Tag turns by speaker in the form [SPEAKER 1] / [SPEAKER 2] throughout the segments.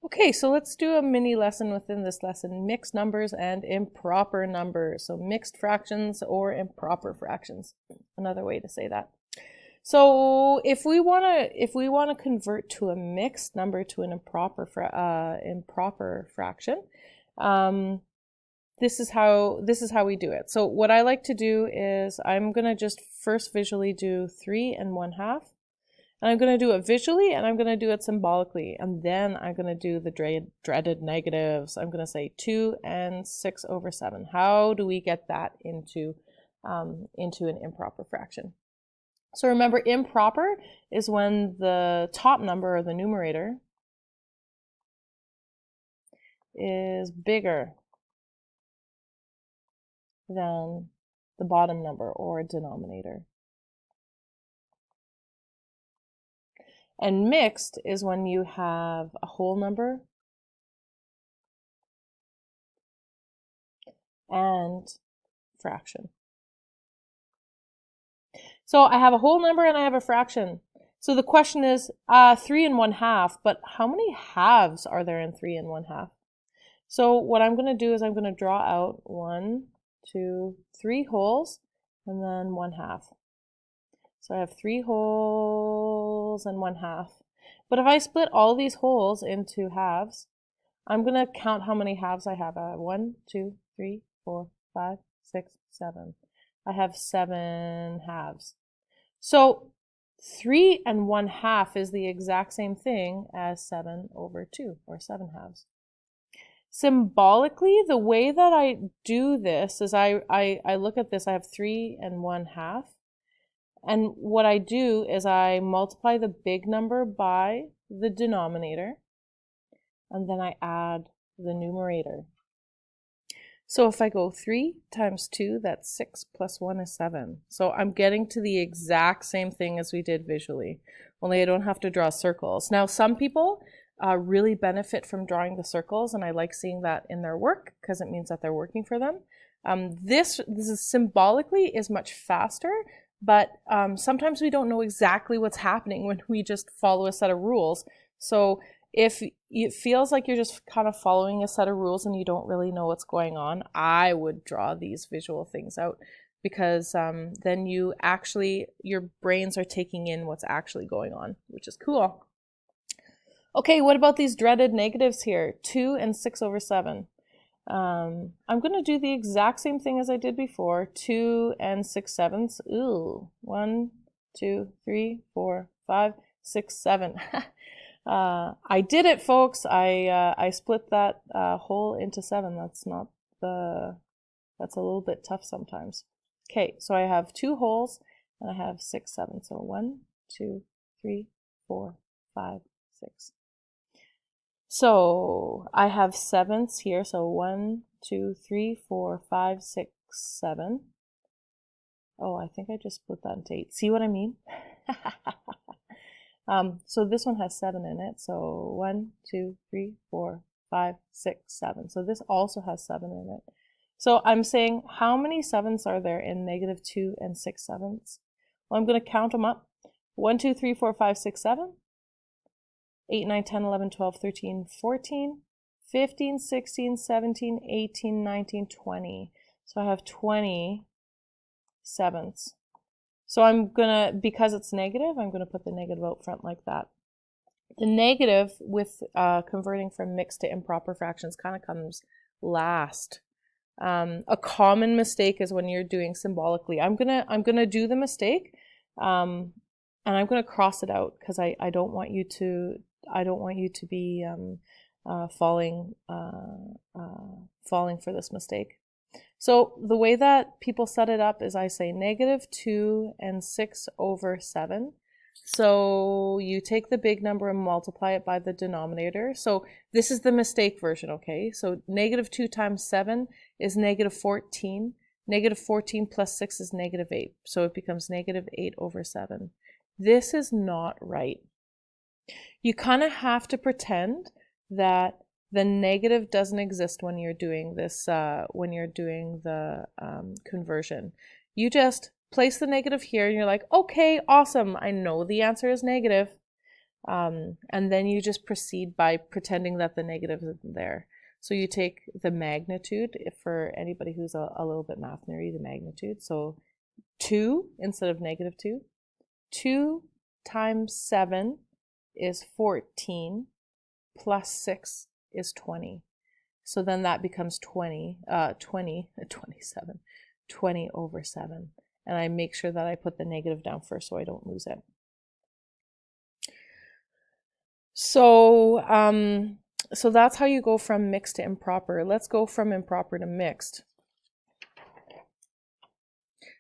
[SPEAKER 1] Okay, so let's do a mini lesson within this lesson, mixed numbers and improper numbers. So mixed fractions or improper fractions, another way to say that. So if we want to convert to a mixed number to an improper fraction, this is how we do it. So what I like to do is I'm going to just first visually do 3 1/2. And I'm going to do it visually and I'm going to do it symbolically. And then I'm going to do the dreaded negatives. I'm going to say 2 and 6/7. How do we get that into an improper fraction? So remember, improper is when the top number, or the numerator, is bigger than the bottom number, or denominator. And mixed is when you have a whole number and fraction. So I have a whole number and I have a fraction. So the question is 3 1/2, but how many halves are there in 3 1/2? So what I'm going to do is I'm going to draw out 1, 2, 3 wholes and then 1/2. So I have 3 wholes and 1/2. But if I split all these wholes into halves, I'm going to count how many halves I have. 1, 2, 3, 4, 5, 6, 7. I have 7 halves. So 3 1/2 is the exact same thing as 7/2, or 7 halves. Symbolically, the way that I do this is I look at this, I have 3 1/2. And what I do is I multiply the big number by the denominator, and then I add the numerator. So if I go 3 times 2, that's 6, plus 1 is 7. So I'm getting to the exact same thing as we did visually, only I don't have to draw circles. Now, some people really benefit from drawing the circles, and I like seeing that in their work because it means that they're working for them. This is symbolically is much faster, but sometimes we don't know exactly what's happening when we just follow a set of rules. So if it feels like you're just kind of following a set of rules and you don't really know what's going on, I would draw these visual things out, because then your brains are taking in what's actually going on, which is cool. Okay, what about these dreaded negatives here? 2 and 6/7. I'm going to do the exact same thing as I did before. 2 and 6/7. Ooh, 1, 2, 3, 4, 5, 6, 7. I did it, folks. I split that whole into 7. That's a little bit tough sometimes. Okay, so I have 2 wholes and I have 6, 7. So 1, 2, 3, 4, 5, 6. So I have 7s here. So 1, 2, 3, 4, 5, 6, 7. Oh, I think I just split that into 8. See what I mean? So this one has 7 in it. So 1, 2, 3, 4, 5, 6, 7. So this also has 7 in it. So I'm saying, how many 7s are there in -2 and 6/7? Well, I'm going to count them up. 1, 2, 3, 4, 5, 6, 7. 8, 9, 10, 11, 12, 13, 14, 15, 16, 17, 18, 19, 20. So I have 20 7s. So I'm gonna, because it's negative, I'm gonna put the negative out front like that. The negative with converting from mixed to improper fractions kind of comes last. A common mistake is when you're doing symbolically. I'm gonna do the mistake, and I'm gonna cross it out because I don't want you to be falling for this mistake. So the way that people set it up is I say -2 and 6/7. So you take the big number and multiply it by the denominator. So this is the mistake version, okay? So -2 times 7 is -14. -14 plus 6 is -8. So it becomes -8/7. This is not right. You kind of have to pretend that the negative doesn't exist when you're doing this, when you're doing the conversion. You just place the negative here and you're like, okay, awesome. I know the answer is negative. And then you just proceed by pretending that the negative isn't there. So you take the magnitude, for anybody who's a little bit math nerdy, the magnitude. So 2 instead of negative 2. 2 times 7 is 14, plus 6 is 20. So then that becomes 20 over 7. And I make sure that I put the negative down first so I don't lose it. So, so that's how you go from mixed to improper. Let's go from improper to mixed.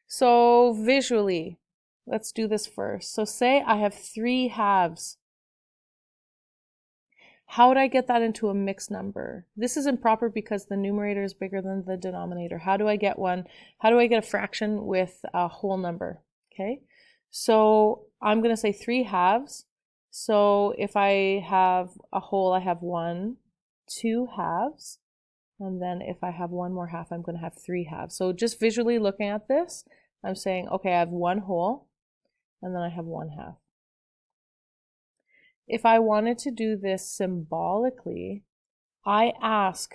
[SPEAKER 1] So visually, let's do this first. So say I have 3 halves. How would I get that into a mixed number? This is improper because the numerator is bigger than the denominator. How do I get one? How do I get a fraction with a whole number? Okay, so I'm going to say 3 halves. So if I have a whole, I have 1, 2 halves. And then if I have one more half, I'm going to have 3 halves. So just visually looking at this, I'm saying, okay, I have 1 whole, and then I have 1 half. If I wanted to do this symbolically, I ask,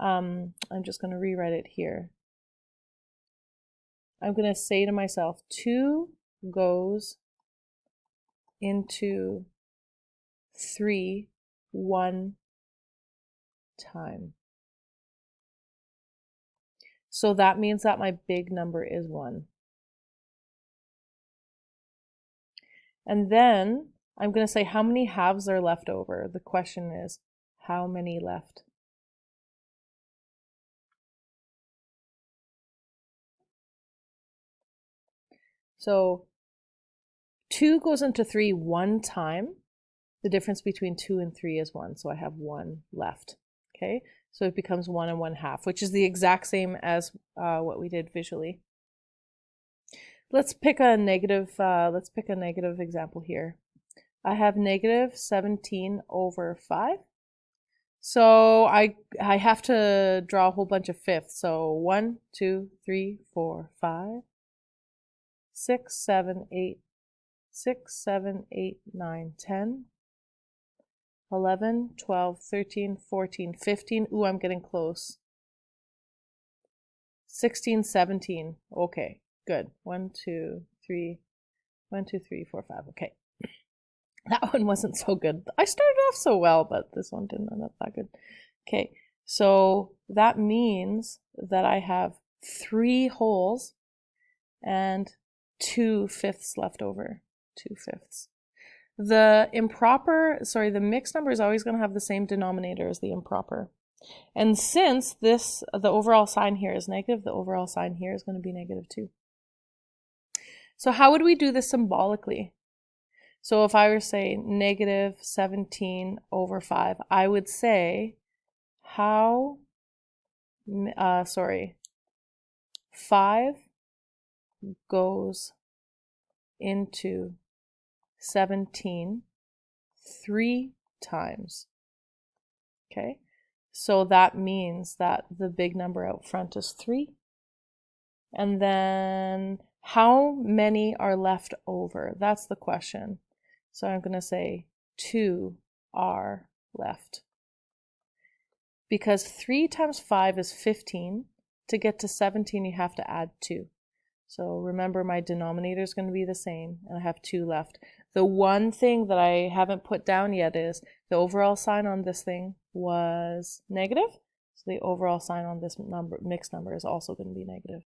[SPEAKER 1] I'm just going to rewrite it here. I'm going to say to myself, 2 goes into 3 one time. So that means that my big number is 1. And then I'm going to say how many halves are left over. The question is, how many left? So 2 goes into 3 one time. The difference between 2 and 3 is 1, so I have 1 left. Okay, so it becomes 1 and 1/2, which is the exact same as what we did visually. Let's pick a negative. Let's pick a negative example here. I have negative 17 over 5. So I have to draw a whole bunch of fifths. So 1, 2, 3, 4, 5, 6, 7, 8, 6, 7, 8, 9, 10, 11, 12, 13, 14, 15. Ooh, I'm getting close. 16, 17. Okay, good. 1, 2, 3, 1, 2, 3, 4, 5. Okay. That one wasn't so good. I started off so well, but this one didn't end up that good. Okay, so that means that I have 3 wholes and 2 fifths left over. 2 fifths. The mixed number is always going to have the same denominator as the improper. And since the overall sign here is negative, the overall sign here is going to be negative too. So how would we do this symbolically? So if I were to say negative 17 over 5, I would say 5 goes into 17 3 times. Okay, so that means that the big number out front is 3. And then how many are left over? That's the question. So I'm going to say 2 are left. Because 3 times 5 is 15. To get to 17, you have to add 2. So remember, my denominator is going to be the same, and I have 2 left. The one thing that I haven't put down yet is the overall sign on this thing was negative. So the overall sign on this mixed number is also going to be negative.